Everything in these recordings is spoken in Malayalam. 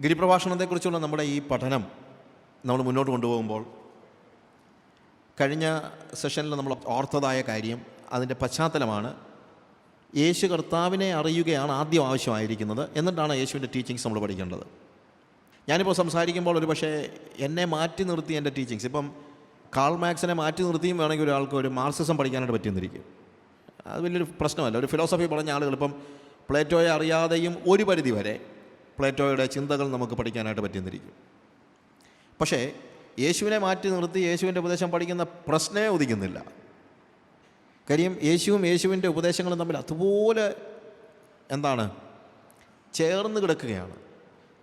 ഗിരിപ്രഭാഷണത്തെക്കുറിച്ചുള്ള നമ്മുടെ ഈ പഠനം നമ്മൾ മുന്നോട്ട് കൊണ്ടുപോകുമ്പോൾ കഴിഞ്ഞ സെഷനിൽ നമ്മൾ ഓർത്തതായ കാര്യം, അതിൻ്റെ പശ്ചാത്തലമാണ് യേശു കർത്താവിനെ അറിയുകയാണ് ആദ്യം ആവശ്യമായിരിക്കുന്നത്. എന്നിട്ടാണ് യേശുവിൻ്റെ ടീച്ചിങ്സ് നമ്മൾ പഠിക്കേണ്ടത്. ഞാനിപ്പോൾ സംസാരിക്കുമ്പോൾ ഒരു പക്ഷേ എന്നെ മാറ്റി നിർത്തി എൻ്റെ ടീച്ചിങ്സ്, ഇപ്പം കാൾ മാർക്സിനെ മാറ്റി നിർത്തിയും വേണമെങ്കിൽ ഒരാൾക്ക് ഒരു മാർക്സിസം പഠിക്കാനായിട്ട് പറ്റിയെന്നിരിക്കും. അത് വലിയൊരു പ്രശ്നമല്ല. ഒരു ഫിലോസഫി പറഞ്ഞ ആളുകൾ ഇപ്പം പ്ലേറ്റോയെ അറിയാതെയും ഒരു പരിധി വരെ പ്ലേറ്റോയുടെ ചിന്തകൾ നമുക്ക് പഠിക്കാനായിട്ട് പറ്റിയെന്നിരിക്കും. പക്ഷേ യേശുവിനെ മാറ്റി നിർത്തി യേശുവിൻ്റെ ഉപദേശം പഠിക്കുന്ന പ്രശ്നമേ ഉദിക്കുന്നില്ല. കാര്യം യേശുവും യേശുവിൻ്റെ ഉപദേശങ്ങളും തമ്മിൽ അതുപോലെ ചേർന്ന് കിടക്കുകയാണ്.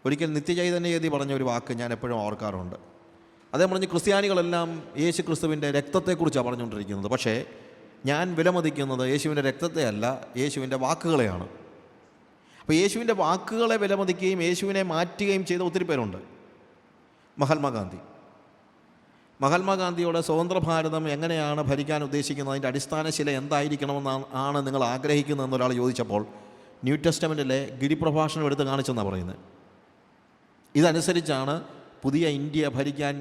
ഒരിക്കൽ നിത്യചൈതന്യയതി പറഞ്ഞ ഒരു വാക്ക് ഞാൻ എപ്പോഴും ഓർക്കാറുണ്ട്. അദ്ദേഹം പറഞ്ഞ് ക്രിസ്ത്യാനികളെല്ലാം യേശു ക്രിസ്തുവിൻ്റെ രക്തത്തെക്കുറിച്ചാണ് പറഞ്ഞുകൊണ്ടിരിക്കുന്നത്. പക്ഷേ ഞാൻ വിലമതിക്കുന്നത് യേശുവിൻ്റെ രക്തത്തെയല്ല, യേശുവിൻ്റെ വാക്കുകളെയാണ്. അപ്പോൾ യേശുവിൻ്റെ വാക്കുകളെ വിലമതിക്കുകയും യേശുവിനെ മാറ്റുകയും ചെയ്ത ഒത്തിരി പേരുണ്ട്. മഹാത്മാഗാന്ധിയോട് സ്വതന്ത്ര ഭാരതം എങ്ങനെയാണ് ഭരിക്കാൻ ഉദ്ദേശിക്കുന്നത്, അതിൻ്റെ അടിസ്ഥാന ശില എന്തായിരിക്കണമെന്നാണ് നിങ്ങൾ ആഗ്രഹിക്കുന്നതെന്ന് ഒരാൾ ചോദിച്ചപ്പോൾ ന്യൂ ടെസ്റ്റമെൻറ്റിലെ ഗിരിപ്രഭാഷണം എടുത്ത് കാണിച്ചെന്നാണ് പറയുന്നത്. ഇതനുസരിച്ചാണ് പുതിയ ഇന്ത്യ ഭരിക്കാൻ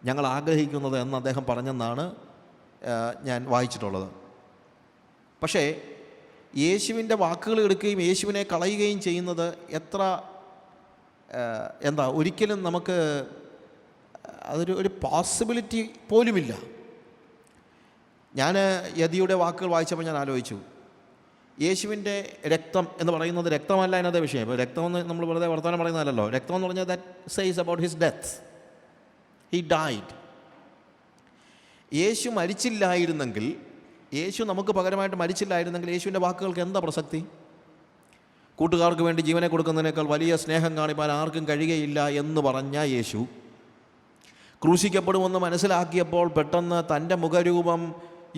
ഞങ്ങൾ ആഗ്രഹിക്കുന്നത് എന്ന് അദ്ദേഹം പറഞ്ഞെന്നാണ് ഞാൻ വായിച്ചിട്ടുള്ളത്. പക്ഷേ യേശുവിൻ്റെ വാക്കുകൾ എടുക്കുകയും യേശുവിനെ കളയുകയും ചെയ്യുന്നത് ഒരിക്കലും നമുക്ക് അതൊരു പോസിബിലിറ്റി പോലുമില്ല. ഞാൻ യതിയുടെ വാക്കുകൾ വായിച്ചപ്പോൾ ഞാൻ ആലോചിച്ചു, യേശുവിൻ്റെ രക്തം എന്ന് പറയുന്നത് രക്തമല്ല എന്നതേ വിഷയം. ഇപ്പോൾ രക്തമെന്ന് നമ്മൾ വെറുതെ വർത്തമാനം പറയുന്നതല്ലോ. രക്തം എന്ന് പറഞ്ഞാൽ that says about his death. He died. Yeshu മരിച്ചില്ലായിരുന്നെങ്കിൽ, യേശു നമുക്ക് പകരമായിട്ട് മരിച്ചില്ലായിരുന്നെങ്കിൽ യേശുവിൻ്റെ വാക്കുകൾക്ക് എന്താ പ്രസക്തി? കൂട്ടുകാർക്ക് വേണ്ടി ജീവനെ കൊടുക്കുന്നതിനേക്കാൾ വലിയ സ്നേഹം കാണിപ്പാൻ ആർക്കും കഴിയുകയില്ല എന്ന് പറഞ്ഞ യേശു ക്രൂശിക്കപ്പെടുമെന്ന് മനസ്സിലാക്കിയപ്പോൾ പെട്ടെന്ന് തൻ്റെ മുഖരൂപം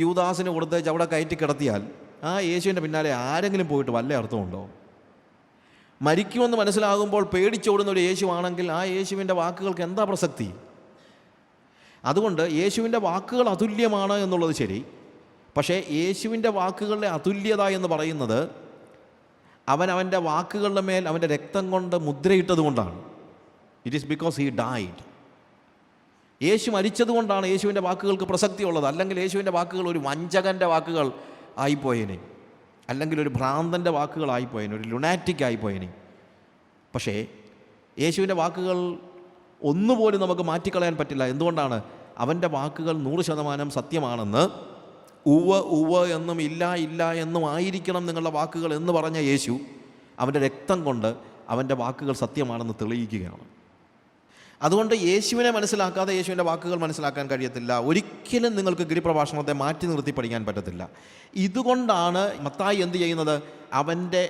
യൂദാസിന് കൊടുത്തേച്ച് അവിടെ കയറ്റി കിടത്തിയാൽ ആ യേശുവിൻ്റെ പിന്നാലെ ആരെങ്കിലും പോയിട്ട് വല്ല അർത്ഥമുണ്ടോ? മരിക്കുമെന്ന് മനസ്സിലാകുമ്പോൾ പേടിച്ചോടുന്ന ഒരു യേശു ആണെങ്കിൽ ആ യേശുവിൻ്റെ വാക്കുകൾക്ക് എന്താ പ്രസക്തി? അതുകൊണ്ട് യേശുവിൻ്റെ വാക്കുകൾ അതുല്യമാണ് എന്നുള്ളത് ശരി. പക്ഷേ യേശുവിൻ്റെ വാക്കുകളുടെ അതുല്യത എന്ന് പറയുന്നത് അവൻ്റെ വാക്കുകളുടെ മേൽ അവൻ്റെ രക്തം കൊണ്ട് മുദ്രയിട്ടത് കൊണ്ടാണ്. It is because he died. Yeshu മരിച്ചതുകൊണ്ടാണ് യേശുവിൻ്റെ വാക്കുകൾക്ക് പ്രസക്തിയുള്ളത്. അല്ലെങ്കിൽ യേശുവിൻ്റെ വാക്കുകൾ ഒരു വഞ്ചകൻ്റെ വാക്കുകൾ ആയിപ്പോയേനെ, അല്ലെങ്കിൽ ഒരു ഭ്രാന്തൻ്റെ വാക്കുകളായിപ്പോയേനെ, ഒരു ലുനാറ്റിക് ആയിപ്പോയേനെ. പക്ഷേ യേശുവിൻ്റെ വാക്കുകൾ ഒന്നുപോലും നമുക്ക് മാറ്റിക്കളയാൻ പറ്റില്ല. എന്തുകൊണ്ടാണ്? അവൻ്റെ വാക്കുകൾ 100% സത്യമാണെന്ന്, ഉവ്വ് എന്നും ഇല്ല എന്നും ആയിരിക്കണം നിങ്ങളുടെ വാക്കുകൾ എന്ന് പറഞ്ഞ യേശു അവൻ്റെ രക്തം കൊണ്ട് അവൻ്റെ വാക്കുകൾ സത്യമാണെന്ന് തെളിയിക്കുകയാണ്. അതുകൊണ്ട് യേശുവിനെ മനസ്സിലാക്കാതെ യേശുവിൻ്റെ വാക്കുകൾ മനസ്സിലാക്കാൻ കഴിയത്തില്ല. ഒരിക്കലും നിങ്ങൾക്ക് ഗിരിപ്രഭാഷണത്തെ മാറ്റി നിർത്തി പഠിക്കാൻ പറ്റത്തില്ല. ഇതുകൊണ്ടാണ് മത്തായി എന്ത് ചെയ്യുന്നത്? അവൻ്റെ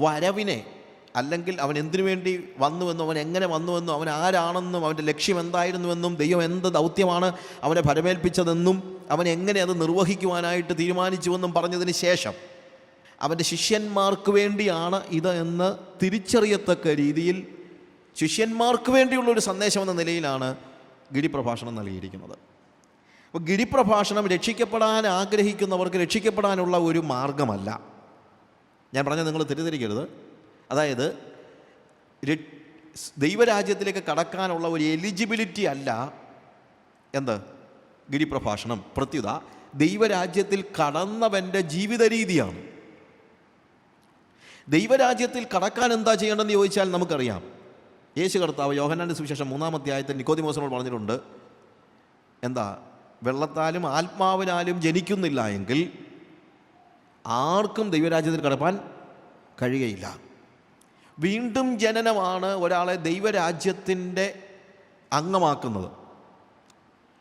വരവിനെ, അല്ലെങ്കിൽ അവൻ എന്തിനു വേണ്ടി വന്നുവെന്നും അവൻ എങ്ങനെ വന്നുവെന്നും അവൻ ആരാണെന്നും അവൻ്റെ ലക്ഷ്യം എന്തായിരുന്നുവെന്നും ദൈവം എന്ത് ദൗത്യമാണ് അവനെ ഫലമേൽപ്പിച്ചതെന്നും അവൻ എങ്ങനെ അത് നിർവഹിക്കുവാനായിട്ട് തീരുമാനിച്ചുവെന്നും പറഞ്ഞതിന് ശേഷം അവൻ്റെ ശിഷ്യന്മാർക്ക് വേണ്ടിയാണ് ഇത് എന്ന് തിരിച്ചറിയത്തക്ക രീതിയിൽ ശിഷ്യന്മാർക്ക് വേണ്ടിയുള്ളൊരു സന്ദേശം എന്ന നിലയിലാണ് ഗിരിപ്രഭാഷണം നൽകിയിരിക്കുന്നത്. അപ്പോൾ ഗിരിപ്രഭാഷണം രക്ഷിക്കപ്പെടാൻ ആഗ്രഹിക്കുന്നവർക്ക് രക്ഷിക്കപ്പെടാനുള്ള ഒരു മാർഗമല്ല. ഞാൻ പറഞ്ഞത് നിങ്ങൾ തെറ്റിദ്ധരിക്കരുത്. അതായത് ദൈവരാജ്യത്തിലേക്ക് കടക്കാനുള്ള ഒരു എലിജിബിലിറ്റി അല്ല ഗിരിപ്രഭാഷണം. പ്രത്യുത ദൈവരാജ്യത്തിൽ കടന്നവൻ്റെ ജീവിത രീതിയാണ്. ദൈവരാജ്യത്തിൽ കടക്കാൻ എന്താ ചെയ്യേണ്ടതെന്ന് ചോദിച്ചാൽ നമുക്കറിയാം. യേശു കർത്താവ് യോഹന്നാന്റെ സുവിശേഷം 3-ാം അധ്യായത്തിൽ നിക്കോദിമോസിനോട് പറഞ്ഞിട്ടുണ്ട്, വെള്ളത്താലും ആത്മാവിനാലും ജനിക്കുന്നില്ല എങ്കിൽ ആർക്കും ദൈവരാജ്യത്തിൽ കടപ്പാൻ കഴിയുകയില്ല. വീണ്ടും ജനനമാണ് ഒരാളെ ദൈവരാജ്യത്തിൻ്റെ അംഗമാക്കുന്നത്.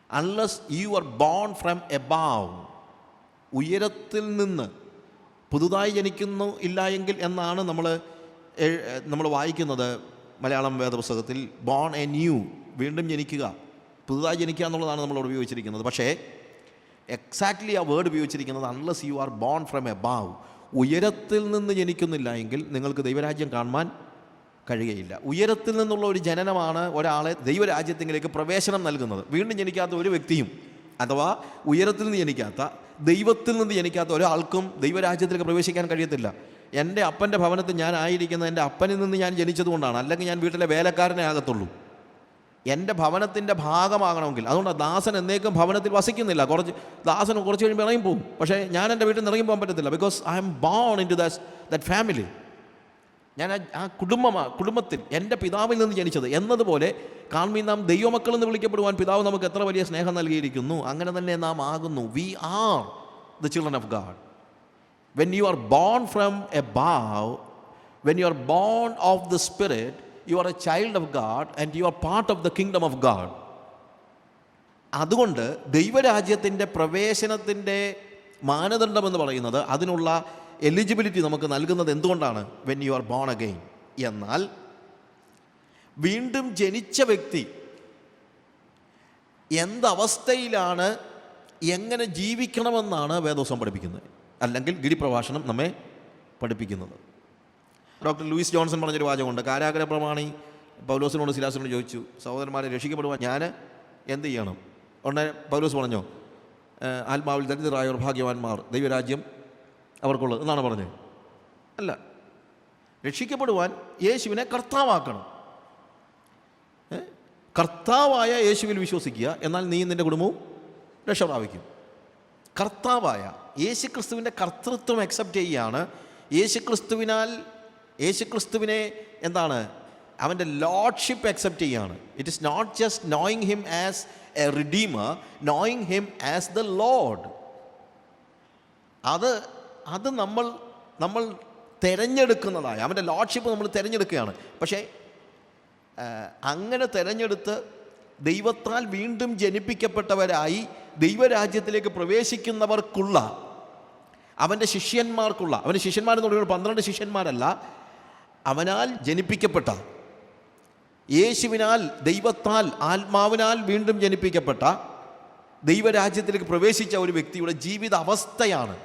Unless you are born from above, ഉയരത്തിൽ നിന്ന് പുതുതായി ജനിക്കുന്നു ഇല്ല എങ്കിൽ എന്നാണ് നമ്മൾ വായിക്കുന്നത് മലയാളം വേദപുസ്തകത്തിൽ. ബോൺ എ ന്യൂ, വീണ്ടും ജനിക്കുക, പുതുതായി ജനിക്കുക എന്നുള്ളതാണ് നമ്മളോട് ഉപയോഗിച്ചിരിക്കുന്നത്. പക്ഷേ എക്സാക്ട്ലി ആ വേർഡ് ഉപയോഗിച്ചിരിക്കുന്നത് unless you are born from above, ഉയരത്തിൽ നിന്ന് ജനിക്കുന്നില്ല എങ്കിൽ നിങ്ങൾക്ക് ദൈവരാജ്യം കാണുവാൻ കഴിയുകയില്ല. ഉയരത്തിൽ നിന്നുള്ള ഒരു ജനനമാണ് ഒരാളെ ദൈവരാജ്യത്തിലേക്ക് പ്രവേശനം നൽകുന്നത്. വീണ്ടും ജനിക്കാത്ത ഒരു വ്യക്തിയും, അഥവാ ഉയരത്തിൽ നിന്ന് ജനിക്കാത്ത, ദൈവത്തിൽ നിന്ന് ജനിക്കാത്ത ഒരാൾക്കും ദൈവരാജ്യത്തിലേക്ക് പ്രവേശിക്കാൻ കഴിയത്തില്ല. എൻ്റെ അപ്പൻ്റെ ഭവനത്തിൽ ഞാൻ ആയിരിക്കുന്നത് എൻ്റെ അപ്പനിൽ നിന്ന് ഞാൻ ജനിച്ചതുകൊണ്ടാണ്. അല്ലെങ്കിൽ ഞാൻ വീട്ടിലെ വേലക്കാരനെ ആകത്തുള്ളൂ. എൻ്റെ ഭവനത്തിൻ്റെ ഭാഗമാകണമെങ്കിൽ, അതുകൊണ്ട് ദാസൻ എന്നേക്കും ഭവനത്തിൽ വസിക്കുന്നില്ല. ദാസന് കുറച്ച് കഴിയുമ്പോൾ ഇറങ്ങി പോകും. പക്ഷേ ഞാൻ എൻ്റെ വീട്ടിൽ നിന്ന് ഇറങ്ങി പോകാൻ പറ്റത്തില്ല. Because I am born into that family. ഞാൻ ആ കുടുംബത്തിൽ എൻ്റെ പിതാവിൽ നിന്ന് ജനിച്ചത് എന്നതുപോലെ കാൺമീൻ നാം ദൈവമക്കൾ എന്ന് വിളിക്കപ്പെടുവാൻ പിതാവ് നമുക്ക് എത്ര വലിയ സ്നേഹം നൽകിയിരിക്കുന്നു. അങ്ങനെ തന്നെ നാം ആകുന്നു. We are the children of God. When you are born from above, when you are born of the spirit, you are a child of God and you are part of the kingdom of God. അതുകൊണ്ട് ദൈവരാജ്യത്തിൻ്റെ പ്രവേശനത്തിൻ്റെ മാനദണ്ഡമെന്ന് പറയുന്നത്, അതിനുള്ള എലിജിബിലിറ്റി നമുക്ക് നൽകുന്നത് എന്തുകൊണ്ടാണ്? When you are born again. എന്നാൽ വീണ്ടും ജനിച്ച വ്യക്തി എന്തവസ്ഥയിലാണ്, എങ്ങനെ ജീവിക്കണമെന്നാണ് വേദോസം പഠിപ്പിക്കുന്നത്, അല്ലെങ്കിൽ ഗിരിപ്രഭാഷണം നമ്മെ പഠിപ്പിക്കുന്നത്. ഡോക്ടർ ലൂയിസ് ജോൺസൺ പറഞ്ഞൊരു വാചകമുണ്ട്. കാരാഗ്രഹ പ്രമാണി പൗലോസിനോട് ശിലാസിനോട് ചോദിച്ചു, സഹോദരന്മാരെ രക്ഷിക്കപ്പെടുവാൻ ഞാൻ എന്ത് ചെയ്യണം? ഉടനെ പൗലോസ് പറഞ്ഞോ, ആത്മാവിൽ ദരിദ്രരായവർ ഭാഗ്യവാന്മാർ, ദൈവരാജ്യം അവർക്കുള്ളത് എന്നാണ് പറഞ്ഞത്. അല്ല, രക്ഷിക്കപ്പെടുവാൻ യേശുവിനെ കർത്താവാക്കണം. കർത്താവായ യേശുവിൽ വിശ്വസിക്കുക, എന്നാൽ നീ നിൻ്റെ കുടുംബവും രക്ഷ പ്രാപിക്കും. കർത്താവായ യേശുക്രിസ്തുവിൻ്റെ കർത്തൃത്വം അക്സെപ്റ്റ് ചെയ്യുകയാണ്. യേശുക്രിസ്തുവിനെ എന്താണ്, അവൻ്റെ ലോർഡ്ഷിപ്പ് അക്സെപ്റ്റ് ചെയ്യുകയാണ്. It is not just knowing him as a redeemer, knowing him as the lord. അത് നമ്മൾ തിരഞ്ഞെടുക്കുന്നതായ അവൻ്റെ ലോർഡ്ഷിപ്പ് നമ്മൾ തിരഞ്ഞെടുക്കുകയാണ്. പക്ഷേ അങ്ങനെ തിരഞ്ഞെടുത്ത് ദൈവത്താൽ വീണ്ടും ജനിപ്പിക്കപ്പെട്ടവരായി ദൈവരാജ്യത്തിലേക്ക് പ്രവേശിക്കുന്നവർക്കുള്ള, അവൻ്റെ ശിഷ്യന്മാർക്കുള്ള, അവൻ്റെ ശിഷ്യന്മാരെന്ന് പറയുന്നത് 12 ശിഷ്യന്മാരല്ല, അവനാൽ ജനിപ്പിക്കപ്പെട്ട, യേശുവിനാൽ ദൈവത്താൽ ആത്മാവിനാൽ വീണ്ടും ജനിപ്പിക്കപ്പെട്ട, ദൈവരാജ്യത്തിലേക്ക് പ്രവേശിച്ച ഒരു വ്യക്തിയുടെ ജീവിത അവസ്ഥയാണ്.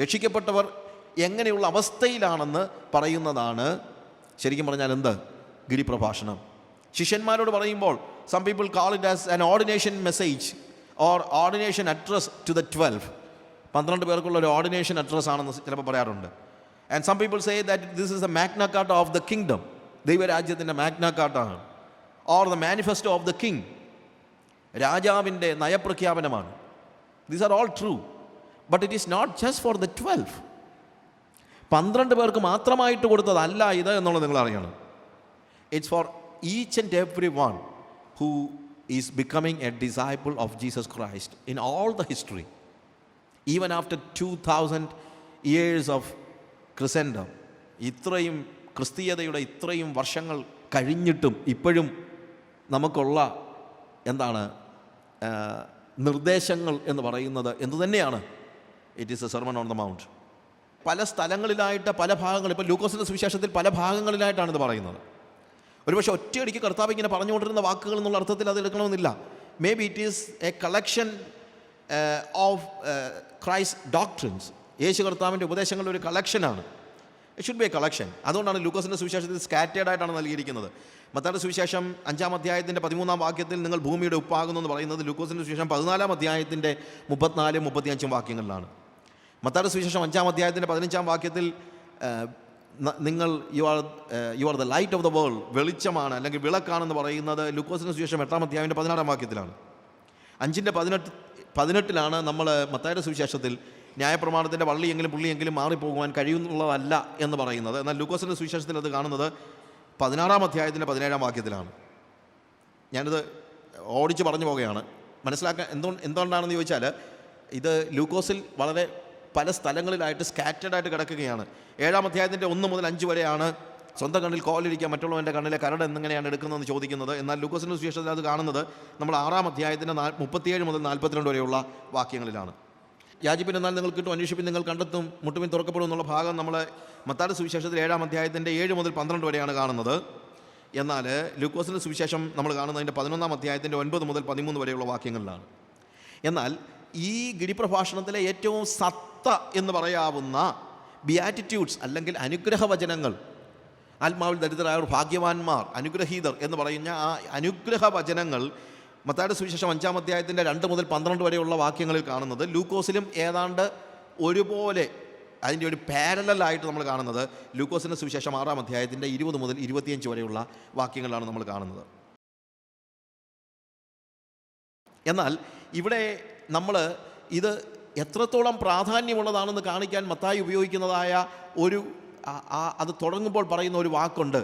രക്ഷിക്കപ്പെട്ടവർ എങ്ങനെയുള്ള അവസ്ഥയിലാണെന്ന് പറയുന്നതാണ് ശരിക്കും പറഞ്ഞാൽ എന്ത്? ഗിരിപ്രഭാഷണം. ശിഷ്യന്മാരോട് പറയുമ്പോൾ some people call it as an ordination message or ordination address to the 12. 12 പേർക്കുള്ള ഒരു ഓർഡിനേഷൻ അഡ്രസ് ആണെന്ന് ചിലപ്പോൾ പറയാറുണ്ട്. And some people say that this is the Magna Carta of the kingdom, ദൈവരാജ്യത്തിൻ്റെ മാഗ്ന കാർട്ടാണ്. Or the manifesto of the king, രാജാവിൻ്റെ നയപ്രഖ്യാപനമാണ്. These are all true, but it is not just for the 12. 12 പേർക്ക് മാത്രമായിട്ട് കൊടുത്തതല്ല ഇത് എന്നുള്ളത് നിങ്ങൾ അറിയണം. It's for each and every one who is becoming a disciple of Jesus Christ in all the history. Even after 2000 years of Christendom, ഇത്രയും ക്രിസ്തീയതയുടെ ഇത്രയും വർഷങ്ങൾ കഴിഞ്ഞിട്ടും ഇപ്പോഴും നമുക്കുള്ള എന്താണ് നിർദ്ദേശങ്ങൾ എന്ന് പറയുന്നത് എന്തു തന്നെയാണ്? It is A sermon on the mount. പല സ്ഥലങ്ങളിലായിട്ട് പല ഭാഗങ്ങൾ, ഇപ്പോൾ ലൂക്കോസിൻ്റെ സുവിശേഷത്തിൽ പല ഭാഗങ്ങളിലായിട്ടാണ് ഇത് പറയുന്നത്. ഒരുപക്ഷെ ഒറ്റയടിക്ക് കർത്താവ് ഇങ്ങനെ പറഞ്ഞുകൊണ്ടിരുന്ന വാക്കുകൾ എന്നുള്ള അർത്ഥത്തിൽ അത് എടുക്കണമെന്നില്ല. Maybe it is a collection of Christ doctrines. Yeshu കർത്താവിൻ്റെ ഉപദേശങ്ങളുടെ ഒരു കളക്ഷനാണ്. It should be a collection. അതുകൊണ്ടാണ് ലൂക്കോസിൻ്റെ സുവിശേഷത്തിൽ സ്കാറ്റേഡ് ആയിട്ടാണ് നൽകിയിരിക്കുന്നത്. മത്തായിയുടെ സുവിശേഷം 5-ാം അധ്യായത്തിൻ്റെ 13-ാം വാക്യത്തിൽ നിങ്ങൾ ഭൂമിയുടെ ഉപ്പാകുന്നു എന്ന് പറയുന്നത് ലൂക്കോസിൻ്റെ സുവിശേഷം 14-ാം അധ്യായത്തിൻ്റെ 34-35 വാക്യങ്ങളിലാണ്. മത്തായിയുടെ സുവിശേഷം 5-ാം അധ്യായത്തിൻ്റെ 15-ാം വാക്യത്തിൽ നിങ്ങൾ you are the light of the world, വെളിച്ചമാണ് അല്ലെങ്കിൽ വിളക്കാണെന്ന് പറയുന്നത് ലൂക്കോസിൻ്റെ സുവിശേഷം 8-ാം അധ്യായത്തിൻ്റെ 16-ാം വാക്യത്തിലാണ്. 5-ന്റെ-18 നമ്മൾ മത്തായിയുടെ സുവിശേഷത്തിൽ ന്യായപ്രമാണത്തിൻ്റെ വള്ളിയെങ്കിലും പുള്ളിയെങ്കിലും മാറിപ്പോകുവാൻ കഴിയുന്നുള്ളതല്ല എന്ന് പറയുന്നത്. എന്നാൽ ലൂക്കോസിൻ്റെ സുവിശേഷത്തിൽ അത് കാണുന്നത് 16-ാം അധ്യായത്തിൻ്റെ 17-ാം വാക്യത്തിലാണ്. ഞാനിത് ഓടിച്ച് പറഞ്ഞു പോകുകയാണ്. മനസ്സിലാക്കാൻ എന്തുകൊണ്ടാണെന്ന് ചോദിച്ചാൽ, ഇത് ലൂക്കോസിൽ വളരെ പല സ്ഥലങ്ങളിലായിട്ട് സ്കാറ്റേഡായിട്ട് കിടക്കുകയാണ്. 7-ാം അധ്യായത്തിൻ്റെ 1 മുതൽ 5 വരെയാണ് സ്വന്തം കണ്ണിൽ കോലിരിക്കുക മറ്റുള്ളവൻ്റെ കണ്ണിലെ കരട് എന്നെങ്ങനെയാണ് എടുക്കുന്നതെന്ന് ചോദിക്കുന്നത്. എന്നാൽ ലൂക്കോസിൻ്റെ സുവിശേഷത്തിൽ അത് കാണുന്നത് നമ്മൾ 6-ാം അധ്യായത്തിൻ്റെ 37 മുതൽ 42 വരെയുള്ള വാക്യങ്ങളിലാണ്. യാചിപ്പിൻ എന്നാൽ നിങ്ങൾ കിട്ടും, അന്വേഷിപ്പിൻ നിങ്ങൾ കണ്ടെത്തും, മുട്ടുപിൻ തുറക്കപ്പെടും എന്നുള്ള ഭാഗം നമ്മൾ മത്തായിയുടെ സുവിശേഷത്തിൽ 7-ാം അധ്യായത്തിൻ്റെ 7 മുതൽ 12 വരെയാണ് കാണുന്നത്. എന്നാൽ ലൂക്കോസിൻ്റെ സുവിശേഷം നമ്മൾ കാണുന്നതിൻ്റെ 11-ാം അധ്യായത്തിൻ്റെ 9 മുതൽ 13 വരെയുള്ള വാക്യങ്ങളിലാണ്. എന്നാൽ ഈ ഗിരിപ്രഭാഷണത്തിലെ ഏറ്റവും സത്ത എന്ന് പറയാവുന്ന ബിയാറ്റിറ്റ്യൂഡ്സ് അല്ലെങ്കിൽ അനുഗ്രഹവചനങ്ങൾ, ആത്മാവിൽ ദരിദ്രരായവർ ഭാഗ്യവാന്മാർ, അനുഗ്രഹീതർ എന്ന് പറയുന്ന ആ അനുഗ്രഹവചനങ്ങൾ മത്തായിയുടെ സുവിശേഷം 5-ാം അധ്യായത്തിൻ്റെ 2 മുതൽ 12 വരെയുള്ള വാക്യങ്ങളിൽ കാണുന്നത് ലൂക്കോസിലും ഏതാണ്ട് ഒരുപോലെ അതിൻ്റെ ഒരു പാരലലായിട്ട് നമ്മൾ കാണുന്നത് ലൂക്കോസിൻ്റെ സുവിശേഷം 6-ാം അധ്യായത്തിൻ്റെ 20 മുതൽ 25 വരെയുള്ള വാക്യങ്ങളാണ് നമ്മൾ കാണുന്നത്. എന്നാൽ ഇവിടെ നമ്മൾ ഇത് എത്രത്തോളം പ്രാധാന്യമുള്ളതാണെന്ന് കാണിക്കാൻ മത്തായി ഉപയോഗിക്കുന്നതായ ഒരു അത് തുടങ്ങുമ്പോൾ പറയുന്ന ഒരു വാക്കുണ്ട്.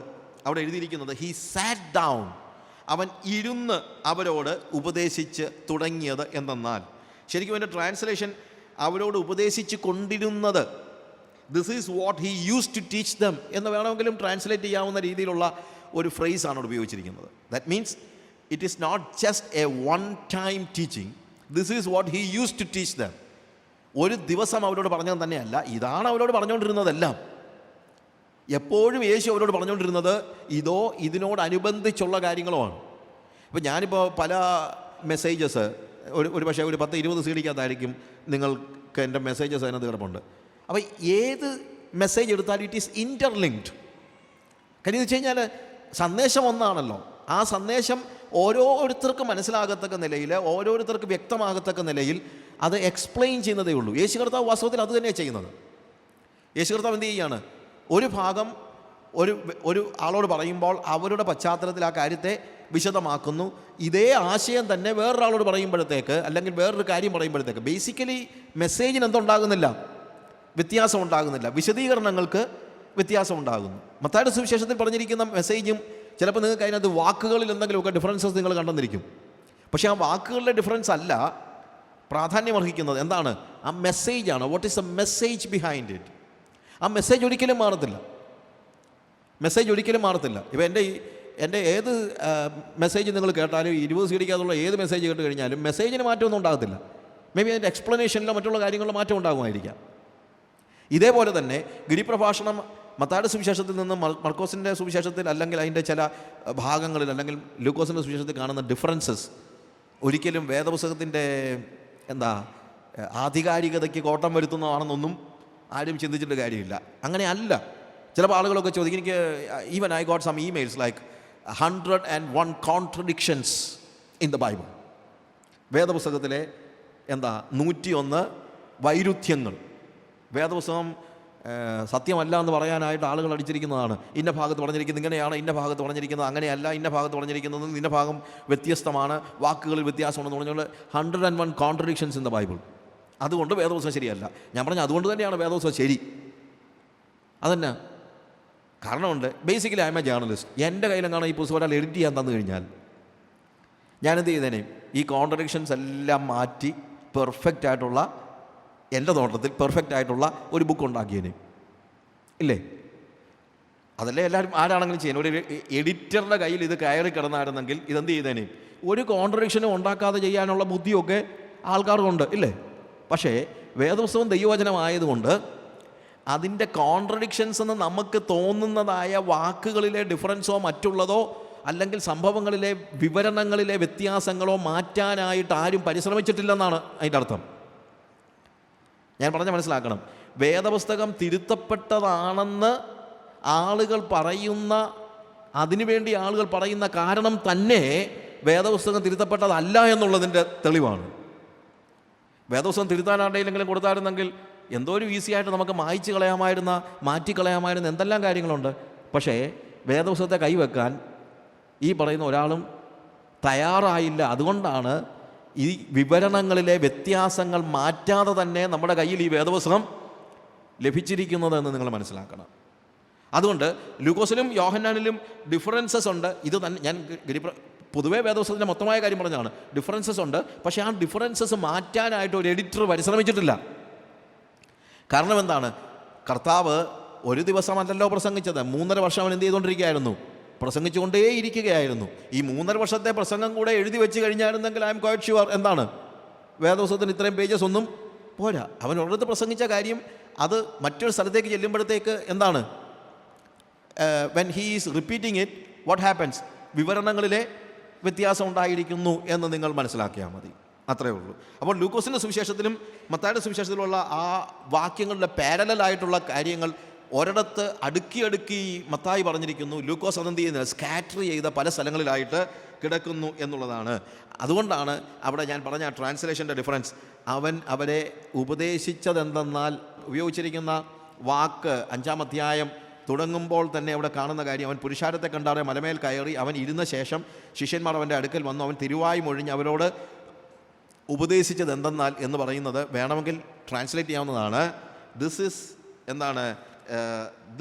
അവിടെ എഴുതിയിരിക്കുന്നത് ഹി സാറ്റ് ഡൗൺ, അവൻ ഇരുന്ന് അവരോട് ഉപദേശിച്ച് തുടങ്ങിയത് എന്തെന്നാൽ, ശരിക്കും എൻ്റെ ട്രാൻസ്ലേഷൻ അവരോട് ഉപദേശിച്ച് കൊണ്ടിരുന്നത്, this is what he use to teach them എന്ന് വേണമെങ്കിലും ട്രാൻസ്ലേറ്റ് ചെയ്യാവുന്ന രീതിയിലുള്ള ഒരു ഫ്രേസാണ് അവിടെ ഉപയോഗിച്ചിരിക്കുന്നത്. That means it is not just a one time teaching, this is what he use to teach them. ഒരു ദിവസം അവരോട് പറഞ്ഞത് തന്നെയല്ല, ഇതാണ് അവരോട് പറഞ്ഞുകൊണ്ടിരുന്നതെല്ലാം. എപ്പോഴും യേശു അവരോട് പറഞ്ഞുകൊണ്ടിരുന്നത് ഇതിനോടനുബന്ധിച്ചുള്ള കാര്യങ്ങളുമാണ്. ഇപ്പോൾ ഞാനിപ്പോൾ പല മെസ്സേജസ് ഒരു പക്ഷേ ഒരു 10-20 സീഡിക്കകത്തായിരിക്കും നിങ്ങൾക്ക് എൻ്റെ മെസ്സേജസ് അതിനകത്ത് കിടപ്പുണ്ട്. അപ്പോൾ ഏത് മെസ്സേജ് എടുത്താലും ഇറ്റ് ഈസ് ഇൻ്റർലിങ്ക്ഡ്. കാര്യം എന്ന് വെച്ച് കഴിഞ്ഞാൽ സന്ദേശം ഒന്നാണല്ലോ. ആ സന്ദേശം ഓരോരുത്തർക്കും മനസ്സിലാകത്തക്ക നിലയിൽ, ഓരോരുത്തർക്ക് വ്യക്തമാകത്തക്ക നിലയിൽ അത് എക്സ്പ്ലെയിൻ ചെയ്യുന്നതേ ഉള്ളൂ. യേശു കർത്താവ് വാസ്തവത്തിൽ അത് തന്നെയാണ് ചെയ്യുന്നത്. യേശു കർത്താവ് എന്ത് ചെയ്യുകയാണ്? ഒരു ഭാഗം ഒരു ആളോട് പറയുമ്പോൾ അവരുടെ പശ്ചാത്തലത്തിൽ ആ കാര്യത്തെ വിശദമാക്കുന്നു. ഇതേ ആശയം തന്നെ വേറൊരാളോട് പറയുമ്പോഴത്തേക്ക്, അല്ലെങ്കിൽ വേറൊരു കാര്യം പറയുമ്പോഴത്തേക്ക് ബേസിക്കലി മെസ്സേജിന് എന്തുണ്ടാകുന്നില്ല? വ്യത്യാസം ഉണ്ടാകുന്നില്ല. വിശദീകരണങ്ങൾക്ക് വ്യത്യാസം ഉണ്ടാകുന്നു. മത്തായിയുടെ സുവിശേഷത്തിൽ പറഞ്ഞിരിക്കുന്ന മെസ്സേജും ചിലപ്പോൾ നിങ്ങൾക്ക് അതിനകത്ത് വാക്കുകളിൽ എന്തെങ്കിലുമൊക്കെ ഡിഫറൻസസ് നിങ്ങൾ കണ്ടെന്നിരിക്കും. പക്ഷേ ആ വാക്കുകളുടെ ഡിഫറൻസ് അല്ല പ്രാധാന്യമർഹിക്കുന്നത്. എന്താണ്? ആ മെസ്സേജാണ്. What is the message behind it? ആ മെസ്സേജ് ഒരിക്കലും മാറത്തില്ല. ഇപ്പോൾ എൻ്റെ ഏത് മെസ്സേജ് നിങ്ങൾ കേട്ടാലും 20 സീഡിക്കകത്തുള്ള ഏത് മെസ്സേജ് കേട്ട് കഴിഞ്ഞാലും മെസ്സേജിന് മാറ്റമൊന്നും ഉണ്ടാകത്തില്ല. മേ ബി അതിൻ്റെ എക്സ്പ്ലനേഷനിലോ മറ്റുള്ള കാര്യങ്ങളിലോ മാറ്റം ഉണ്ടാകുമായിരിക്കാം. ഇതേപോലെ തന്നെ ഗിരിപ്രഭാഷണം മത്തായിയുടെ സുവിശേഷത്തിൽ നിന്ന് മർക്കോസിൻ്റെ സുവിശേഷത്തിൽ, അല്ലെങ്കിൽ അതിൻ്റെ ചില ഭാഗങ്ങളിൽ, അല്ലെങ്കിൽ ലൂക്കോസിൻ്റെ സുവിശേഷത്തിൽ കാണുന്ന ഡിഫറൻസസ് ഒരിക്കലും വേദപുസ്തകത്തിൻ്റെ ആധികാരികതയ്ക്ക് കോട്ടം വരുത്തുന്നതാണെന്നൊന്നും ആരും ചിന്തിച്ചിട്ട് കാര്യമില്ല. അങ്ങനെ അല്ല. ചിലപ്പോൾ ആളുകളൊക്കെ ചോദിക്കും, എനിക്ക് even I got some emails like 101 contradictions in the Bible. വേദപുസ്തകത്തിലെ 101 വൈരുദ്ധ്യങ്ങൾ. വേദപുസ്തകം സത്യമല്ല എന്ന് പറയാനായിട്ട് ആളുകൾ അടിച്ചിരിക്കുന്നതാണ്. ഇന്ന ഭാഗത്ത് പറഞ്ഞിരിക്കുന്നത് ഇങ്ങനെയാണ്, ഇന്ന ഭാഗത്ത് പറഞ്ഞിരിക്കുന്നത് അങ്ങനെയല്ല, ഇന്ന ഭാഗത്ത് പറഞ്ഞിരിക്കുന്നത് ഇന്ന ഭാഗം വ്യത്യസ്തമാണ്, വാക്കുകളിൽ വ്യത്യാസമുണ്ടെന്ന് പറഞ്ഞുകൊണ്ട് 101 കോൺട്രഡിക്ഷൻസ് ഇൻ ദ ബൈബിൾ. അതുകൊണ്ട് വേദപുസ്തകം ശരിയല്ല. ഞാൻ പറഞ്ഞു അതുകൊണ്ട് തന്നെയാണ് വേദപുസ്തകം ശരി. അതന്നെ കാരണമുണ്ട്. Basically I M A journalist. എൻ്റെ കയ്യിലെങ്ങാണ് ഈ പുസ്തകം ഒരാൾ എഡിറ്റ് ചെയ്യാൻ തന്നു കഴിഞ്ഞാൽ ഞാനെന്ത് ചെയ്തേനെ? ഈ കോൺട്രഡിക്ഷൻസ് എല്ലാം മാറ്റി പെർഫെക്റ്റ് ആയിട്ടുള്ള, എൻ്റെ നോട്ടത്തിൽ പെർഫെക്റ്റ് ആയിട്ടുള്ള ഒരു ബുക്ക് ഉണ്ടാക്കിയേനെ. ഇല്ലേ? അതല്ലേ എല്ലാവരും ആരാണെങ്കിലും ചെയ്യുന്നത്. ഒരു എഡിറ്ററുടെ കയ്യിൽ ഇത് കയറി കിടന്നായിരുന്നെങ്കിൽ ഇതെന്ത് ചെയ്തേനെ? ഒരു കോൺട്രഡിക്ഷനും ഉണ്ടാക്കാതെ ചെയ്യാനുള്ള ബുദ്ധിയൊക്കെ ആൾക്കാർക്കുണ്ട്, ഇല്ലേ? പക്ഷേ വേദപുസ്തകം ദൈവവചനമായതുകൊണ്ട് അതിൻ്റെ കോൺട്രഡിക്ഷൻസ് എന്ന് നമുക്ക് തോന്നുന്നതായ വാക്കുകളിലെ ഡിഫറൻസോ മറ്റുള്ളതോ അല്ലെങ്കിൽ സംഭവങ്ങളിലെ വിവരണങ്ങളിലെ വ്യത്യാസങ്ങളോ മാറ്റാനായിട്ട് ആരും പരിശ്രമിച്ചിട്ടില്ലെന്നാണ് അതിൻ്റെ അർത്ഥം. ഞാൻ പറഞ്ഞ മനസ്സിലാക്കണം. വേദപുസ്തകം തിരുത്തപ്പെട്ടതാണെന്ന് ആളുകൾ പറയുന്ന, അതിനുവേണ്ടി ആളുകൾ പറയുന്ന കാരണം തന്നെ വേദപുസ്തകം തിരുത്തപ്പെട്ടതല്ല എന്നുള്ളതിൻ്റെ തെളിവാണ്. വേദപുസ്തകം തിരുത്താനാരുടെയെങ്കിലും കൊടുത്തായിരുന്നെങ്കിൽ എന്തോ ഒരു ഈസി ആയിട്ട് നമുക്ക് മാറ്റിക്കളയാമായിരുന്ന എന്തെല്ലാം കാര്യങ്ങളുണ്ട്. പക്ഷേ വേദപുസ്തകത്തെ കൈവെക്കാൻ ഈ പറയുന്ന ഒരാളും തയ്യാറായില്ല. അതുകൊണ്ടാണ് ഈ വിവരണങ്ങളിലെ വ്യത്യാസങ്ങൾ മാറ്റാതെ തന്നെ നമ്മുടെ കയ്യിൽ ഈ വേദപുസ്തകം ലഭിച്ചിരിക്കുന്നതെന്ന് നിങ്ങൾ മനസ്സിലാക്കണം. അതുകൊണ്ട് ലൂക്കോസിലും യോഹന്നാനിലും ഡിഫറൻസസ് ഉണ്ട്. ഇത് തന്നെ ഞാൻ പൊതുവേ വേദപുസ്തകത്തിൻ്റെ മൊത്തമായ കാര്യം പറഞ്ഞാണ്. ഡിഫറൻസസ് ഉണ്ട്. പക്ഷേ ആ ഡിഫറൻസസ് മാറ്റാനായിട്ട് ഒരു എഡിറ്റർ പരിശ്രമിച്ചിട്ടില്ല. കാരണം എന്താണ്? കർത്താവ് ഒരു ദിവസമല്ലല്ലോ പ്രസംഗിച്ചത്. 3.5 വർഷം അവൻ എന്ത് ചെയ്തുകൊണ്ടിരിക്കുകയായിരുന്നു? പ്രസംഗിച്ചുകൊണ്ടേ ഇരിക്കുകയായിരുന്നു. ഈ 3.5 വർഷത്തെ പ്രസംഗം കൂടെ എഴുതി വെച്ച് കഴിഞ്ഞായിരുന്നെങ്കിൽ ഐ എം ക്വൈറ്റ് ഷുവർ എന്താണ്, വേദപുസ്തകത്തിന് ഇത്രയും പേജസ് ഒന്നും പോരാ. അവൻ ഒരിടത്ത് പ്രസംഗിച്ച കാര്യം അത് മറ്റൊരു സ്ഥലത്തേക്ക് ചെല്ലുമ്പോഴത്തേക്ക് എന്താണ്, when he is repeating it what happens, വിവരണങ്ങളിലെ വ്യത്യാസം ഉണ്ടായിരിക്കുന്നു എന്ന് നിങ്ങൾ മനസ്സിലാക്കിയാൽ മതി. അത്രയേ ഉള്ളൂ. അപ്പോൾ ലൂക്കോസിൻ്റെ സുവിശേഷത്തിലും മത്തായിയുടെ സുവിശേഷത്തിലുള്ള ആ വാക്യങ്ങളുടെ പാരലലായിട്ടുള്ള കാര്യങ്ങൾ ഒരിടത്ത് അടുക്കി മത്തായി പറഞ്ഞിരിക്കുന്നു. ലൂക്കോസ് അതെന്ത് ചെയ്യുന്നത്? സ്കാറ്റർ ചെയ്ത പല സ്ഥലങ്ങളിലായിട്ട് കിടക്കുന്നു എന്നുള്ളതാണ്. അതുകൊണ്ടാണ് അവിടെ ഞാൻ പറഞ്ഞ ട്രാൻസ്ലേഷൻ്റെ ഡിഫറൻസ്. അവൻ അവരെ ഉപദേശിച്ചതെന്തെന്നാൽ ഉപയോഗിച്ചിരിക്കുന്ന വാക്ക് 5-ാം അധ്യായം തുടങ്ങുമ്പോൾ തന്നെ അവിടെ കാണുന്ന കാര്യം, അവൻ പുരുഷാരത്തെ കണ്ടാറെ മലമേൽ കയറി, അവൻ ഇരുന്ന ശേഷം ശിഷ്യന്മാർ അവൻ്റെ അടുക്കൽ വന്നു, അവൻ തിരുവായി മൊഴിഞ്ഞ് അവരോട് ഉപദേശിച്ചത് എന്തെന്നാൽ എന്ന് പറയുന്നത് വേണമെങ്കിൽ ട്രാൻസ്ലേറ്റ് ചെയ്യാവുന്നതാണ്.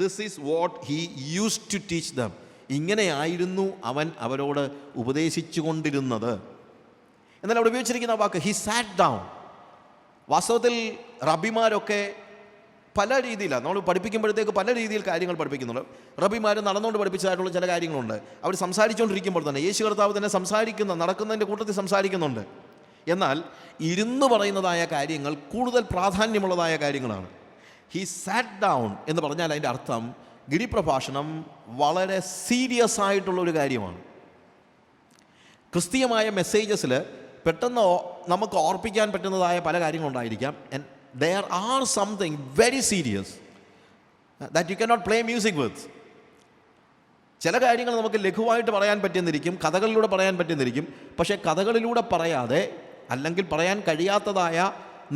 This is what he use to teach them. ഇങ്ങനെയായിരുന്നു അവൻ അവരോട് ഉപദേശിച്ചു കൊണ്ടിരുന്നത്. എന്നാൽ അവിടെ ഉപയോഗിച്ചിരിക്കുന്ന വാക്ക് ഹി സാറ്റ് ഡൗൺ. വാസ്തവത്തിൽ റബിമാരൊക്കെ പല രീതിയിലാണ് നമ്മൾ പഠിപ്പിക്കുമ്പോഴത്തേക്ക് പല രീതിയിൽ കാര്യങ്ങൾ പഠിപ്പിക്കുന്നുണ്ട്. റബിമാർ നടന്നുകൊണ്ട് പഠിപ്പിച്ചതായിട്ടുള്ള ചില കാര്യങ്ങളുണ്ട്. അവർ സംസാരിച്ചുകൊണ്ടിരിക്കുമ്പോൾ തന്നെ യേശു കർത്താവ് തന്നെ നടക്കുന്നതിൻ്റെ കൂട്ടത്തിൽ സംസാരിക്കുന്നുണ്ട്. എന്നാൽ ഇരുന്ന് പറയുന്നതായ കാര്യങ്ങൾ കൂടുതൽ പ്രാധാന്യമുള്ളതായ കാര്യങ്ങളാണ്. ഹി സാറ്റ് ഡൗൺ എന്ന് പറഞ്ഞാൽ അതിൻ്റെ അർത്ഥം ഗിരിപ്രഭാഷണം വളരെ സീരിയസ് ആയിട്ടുള്ള ഒരു കാര്യമാണ്. ക്രിസ്തീയമായ മെസ്സേജസിൽ പെട്ടെന്ന് നമുക്ക് ഓർപ്പിക്കാൻ പറ്റുന്നതായ പല കാര്യങ്ങളുണ്ടായിരിക്കാം. And there are something very serious that you cannot play music with. ചില കാര്യങ്ങൾ നമുക്ക് ലഘുവായിട്ട് പറയാൻ പറ്റുന്നിരിക്കും, കഥകളിലൂടെ പറയാൻ പറ്റുന്നിരിക്കും. പക്ഷേ കഥകളിലൂടെ പറയാതെ, അല്ലെങ്കിൽ പറയാൻ കഴിയാത്തതായ,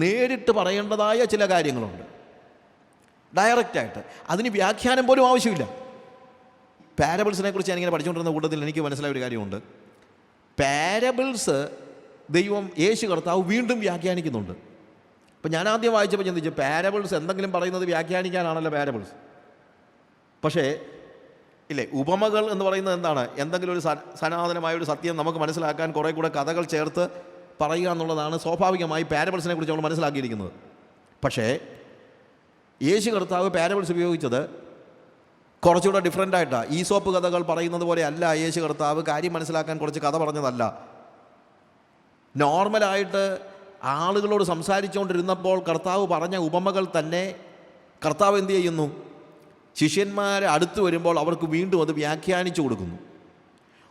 നേരിട്ട് പറയേണ്ടതായ ചില കാര്യങ്ങളുണ്ട് ഡയറക്റ്റായിട്ട്. അതിന് വ്യാഖ്യാനം പോലും ആവശ്യമില്ല. പാരബിൾസിനെ കുറിച്ച് ഞാനിങ്ങനെ പഠിച്ചുകൊണ്ടിരുന്ന കൂട്ടത്തിൽ എനിക്ക് മനസ്സിലായ ഒരു കാര്യമുണ്ട്. പാരബിൾസ് യേശു കർത്താവ് വീണ്ടും വ്യാഖ്യാനിക്കുന്നുണ്ട്. അപ്പം ഞാൻ ആദ്യം വായിച്ചപ്പോൾ ചിന്തിച്ചു, പാരബിൾസ് എന്തെങ്കിലും പറയുന്നത് വ്യാഖ്യാനിക്കാനാണല്ലോ പാരബിൾസ്. പക്ഷേ ഇല്ലേ, ഉപമകൾ എന്ന് പറയുന്നത് എന്താണ്? എന്തെങ്കിലും ഒരു സനാതനമായ ഒരു സത്യം നമുക്ക് മനസ്സിലാക്കാൻ കുറേ കൂടെ കഥകൾ ചേർത്ത് പറയുക എന്നുള്ളതാണ് സ്വാഭാവികമായി പാരബിൾസിനെ കുറിച്ച് നമ്മൾ മനസ്സിലാക്കിയിരിക്കുന്നത്. പക്ഷേ യേശു കർത്താവ് പാരബിൾസ് ഉപയോഗിച്ചത് കുറച്ചുകൂടെ ഡിഫറൻ്റ് ആയിട്ടാണ്. ഈസോപ്പ് കഥകൾ പറയുന്നത് പോലെ അല്ല. യേശു കർത്താവ് കാര്യം മനസ്സിലാക്കാൻ കുറച്ച് കഥ പറഞ്ഞതല്ല. നോർമലായിട്ട് ആളുകളോട് സംസാരിച്ചുകൊണ്ടിരുന്നപ്പോൾ കർത്താവ് പറഞ്ഞ ഉപമകൾ തന്നെ കർത്താവ് എന്ത് ചെയ്യുന്നു? ശിഷ്യന്മാരെ അടുത്ത് വരുമ്പോൾ അവർക്ക് വീണ്ടും അത് വ്യാഖ്യാനിച്ചു കൊടുക്കുന്നു.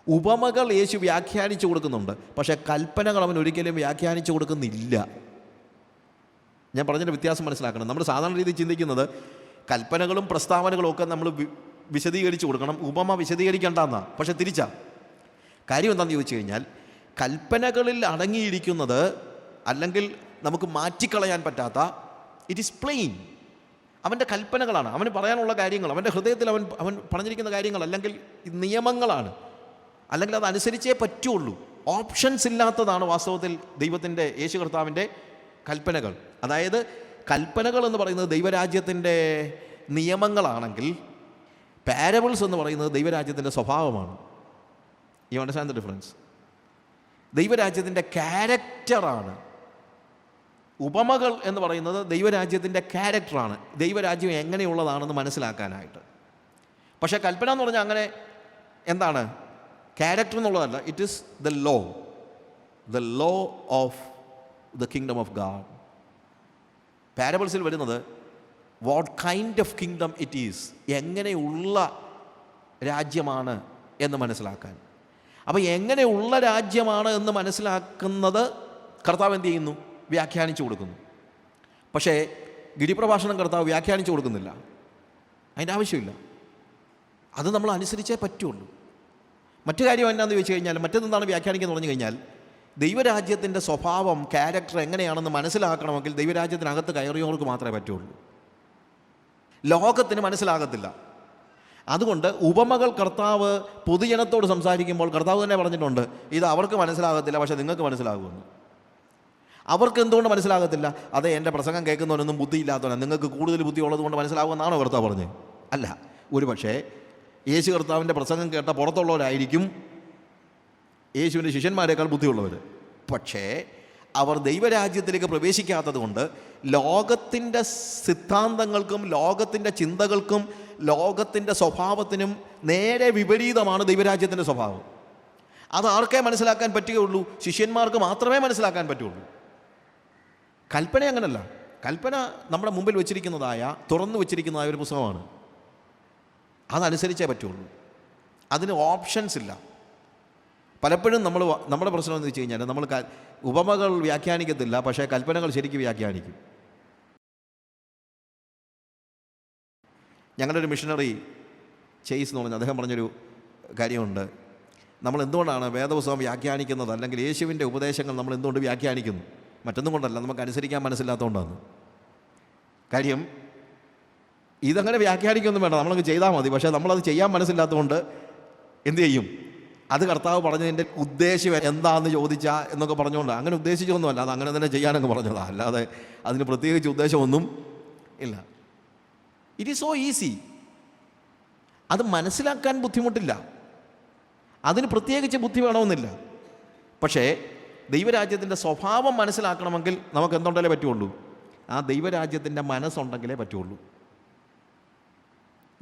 ഉപമകൾ യേശു വ്യാഖ്യാനിച്ചു കൊടുക്കുന്നുണ്ട്, പക്ഷേ കൽപ്പനകൾ അവൻ ഒരിക്കലും വ്യാഖ്യാനിച്ചു കൊടുക്കുന്നില്ല. ഞാൻ പറഞ്ഞതിൻ്റെ വ്യത്യാസം മനസ്സിലാക്കണം. നമ്മൾ സാധാരണ രീതിയിൽ ചിന്തിക്കുന്നത് കൽപ്പനകളും പ്രസ്താവനകളും ഒക്കെ നമ്മൾ വിശദീകരിച്ചു കൊടുക്കണം, ഉപമ വിശദീകരിക്കേണ്ടെന്നാണ്. പക്ഷേ തിരിച്ചാ കാര്യം എന്താണെന്ന് ചോദിച്ചു കഴിഞ്ഞാൽ, കൽപ്പനകളിൽ അടങ്ങിയിരിക്കുന്നത് അല്ലെങ്കിൽ നമുക്ക് മാറ്റിക്കളയാൻ പറ്റാത്ത, ഇറ്റ് ഈസ് പ്ലെയിൻ, അവൻ്റെ കൽപ്പനകളാണ്, അവന് പറയാനുള്ള കാര്യങ്ങൾ, അവൻ്റെ ഹൃദയത്തിൽ അവൻ പറഞ്ഞിരിക്കുന്ന കാര്യങ്ങൾ, അല്ലെങ്കിൽ നിയമങ്ങളാണ്, അല്ലെങ്കിൽ അതനുസരിച്ചേ പറ്റുള്ളൂ. ഓപ്ഷൻസ് ഇല്ലാത്തതാണ് വാസ്തവത്തിൽ ദൈവത്തിൻ്റെ, യേശു കർത്താവിൻ്റെ കൽപ്പനകൾ. അതായത് കൽപ്പനകൾ എന്ന് പറയുന്നത് ദൈവരാജ്യത്തിൻ്റെ നിയമങ്ങളാണെങ്കിൽ പാരബിൾസ് എന്ന് പറയുന്നത് ദൈവരാജ്യത്തിൻ്റെ സ്വഭാവമാണ്. You understand the difference? ദൈവരാജ്യത്തിൻ്റെ ക്യാരക്ടറാണ്. ഉപമകൾ എന്ന് പറയുന്നത് ദൈവരാജ്യത്തിൻ്റെ ക്യാരക്ടറാണ്, ദൈവരാജ്യം എങ്ങനെയുള്ളതാണെന്ന് മനസ്സിലാക്കാനായിട്ട്. പക്ഷേ കൽപ്പന എന്ന് പറഞ്ഞാൽ അങ്ങനെ എന്താണ്? ക്യാരക്ടർ എന്നുള്ളതല്ല, it is the law of the kingdom of God. പാരബിൾസിൽ വരുന്നത് what kind of kingdom it is, എങ്ങനെയുള്ള രാജ്യമാണ് എന്ന് മനസ്സിലാക്കാൻ. അപ്പോൾ എങ്ങനെയുള്ള രാജ്യമാണ് എന്ന് മനസ്സിലാക്കുന്നത് കർത്താവ് എന്ത് ചെയ്യുന്നു? വ്യാഖ്യാനിച്ചു കൊടുക്കുന്നു. പക്ഷേ ഗിരിപ്രഭാഷണം കർത്താവ് വ്യാഖ്യാനിച്ചു കൊടുക്കുന്നില്ല, അതിൻ്റെ ആവശ്യമില്ല. അത് നമ്മൾ അനുസരിച്ചേ പറ്റുള്ളൂ. മറ്റു കാര്യം എന്നാന്ന് ചോദിച്ചു കഴിഞ്ഞാൽ, മറ്റെന്താണ് വ്യാഖ്യാനിക്കുന്നത് പറഞ്ഞു കഴിഞ്ഞാൽ, ദൈവരാജ്യത്തിൻ്റെ സ്വഭാവം, ക്യാരക്ടർ എങ്ങനെയാണെന്ന് മനസ്സിലാക്കണമെങ്കിൽ ദൈവരാജ്യത്തിനകത്ത് കയറിയവർക്ക് മാത്രമേ പറ്റുള്ളൂ. ലോകത്തിന് മനസ്സിലാകത്തില്ല. അതുകൊണ്ട് ഉപമകൾ കർത്താവ് പൊതുജനത്തോട് സംസാരിക്കുമ്പോൾ കർത്താവ് തന്നെ പറഞ്ഞിട്ടുണ്ട്, ഇത് അവർക്ക് മനസ്സിലാകത്തില്ല, പക്ഷേ നിങ്ങൾക്ക് മനസ്സിലാകുമെന്ന്. അവർക്ക് എന്തുകൊണ്ട് മനസ്സിലാകത്തില്ല? അത് എൻ്റെ പ്രസംഗം കേൾക്കുന്നവനൊന്നും ബുദ്ധിയില്ലാത്തവനാണ്, നിങ്ങൾക്ക് കൂടുതൽ ബുദ്ധി ഉള്ളതുകൊണ്ട് മനസ്സിലാകുമെന്നാണോ കർത്താവ് പറഞ്ഞത്? അല്ല. ഒരു പക്ഷേ യേശു കർത്താവിൻ്റെ പ്രസംഗം കേട്ട പുറത്തുള്ളവരായിരിക്കും യേശുവിൻ്റെ ശിഷ്യന്മാരെക്കാൾ ബുദ്ധിയുള്ളവർ. പക്ഷേ അവർ ദൈവരാജ്യത്തിലേക്ക് പ്രവേശിക്കാത്തത് കൊണ്ട് ലോകത്തിൻ്റെ സിദ്ധാന്തങ്ങൾക്കും ലോകത്തിൻ്റെ ചിന്തകൾക്കും ലോകത്തിൻ്റെ സ്വഭാവത്തിനും നേരെ വിപരീതമാണ് ദൈവരാജ്യത്തിൻ്റെ സ്വഭാവം. അത് ആർക്കേ മനസ്സിലാക്കാൻ പറ്റുകയുള്ളൂ? ശിഷ്യന്മാർക്ക് മാത്രമേ മനസ്സിലാക്കാൻ പറ്റുള്ളൂ. കൽപ്പന അങ്ങനല്ല. കൽപ്പന നമ്മുടെ മുമ്പിൽ വെച്ചിരിക്കുന്നതായ, തുറന്നു വെച്ചിരിക്കുന്നതായ ഒരു പുസ്തകമാണ്. അതനുസരിച്ചേ പറ്റുള്ളൂ, അതിന് ഓപ്ഷൻസ് ഇല്ല. പലപ്പോഴും നമ്മുടെ പ്രശ്നം എന്ന് വെച്ച് കഴിഞ്ഞാൽ, നമ്മൾ ഉപമകൾ വ്യാഖ്യാനിക്കത്തില്ല, പക്ഷേ കൽപ്പനകൾ ശരിക്കും വ്യാഖ്യാനിക്കും. ഞങ്ങളുടെ ഒരു മിഷണറി ചെയ്സ് എന്ന് പറഞ്ഞാൽ അദ്ദേഹം പറഞ്ഞൊരു കാര്യമുണ്ട്. നമ്മൾ എന്തുകൊണ്ടാണ് വേദപുസ്തകം വ്യാഖ്യാനിക്കുന്നത്, അല്ലെങ്കിൽ യേശുവിൻ്റെ ഉപദേശങ്ങൾ നമ്മൾ എന്തുകൊണ്ട് വ്യാഖ്യാനിക്കുന്നു? മറ്റൊന്നും കൊണ്ടല്ല, നമുക്ക് അനുസരിക്കാൻ മനസ്സില്ലാത്തതുകൊണ്ടാണ്. കാര്യം ഇതങ്ങനെ വ്യാഖ്യാനിക്കൊന്നും വേണ്ട, നമ്മളങ്ങ് ചെയ്താൽ മതി. പക്ഷേ നമ്മളത് ചെയ്യാൻ മനസ്സില്ലാത്തതുകൊണ്ട് എന്തു ചെയ്യും? അത് കർത്താവ് പറഞ്ഞതിൻ്റെ ഉദ്ദേശം എന്താണെന്ന് ചോദിച്ചാൽ എന്നൊക്കെ പറഞ്ഞുകൊണ്ട് അങ്ങനെ ഉദ്ദേശിച്ചൊന്നുമല്ല, അത് അങ്ങനെ തന്നെ ചെയ്യാനങ്ങ് പറഞ്ഞതാണ്, അല്ലാതെ അതിന് പ്രത്യേകിച്ച് ഉദ്ദേശമൊന്നും ഇല്ല. It is so easy. അത് മനസ്സിലാക്കാൻ ബുദ്ധിമുട്ടില്ല, അതിന് പ്രത്യേകിച്ച് ബുദ്ധി വേണമെന്നില്ല. പക്ഷേ ദൈവരാജ്യത്തിൻ്റെ സ്വഭാവം മനസ്സിലാക്കണമെങ്കിൽ നമുക്ക് എന്തുണ്ടെങ്കിലേ പറ്റുള്ളൂ? ആ ദൈവരാജ്യത്തിൻ്റെ മനസ്സുണ്ടെങ്കിലേ പറ്റുള്ളൂ.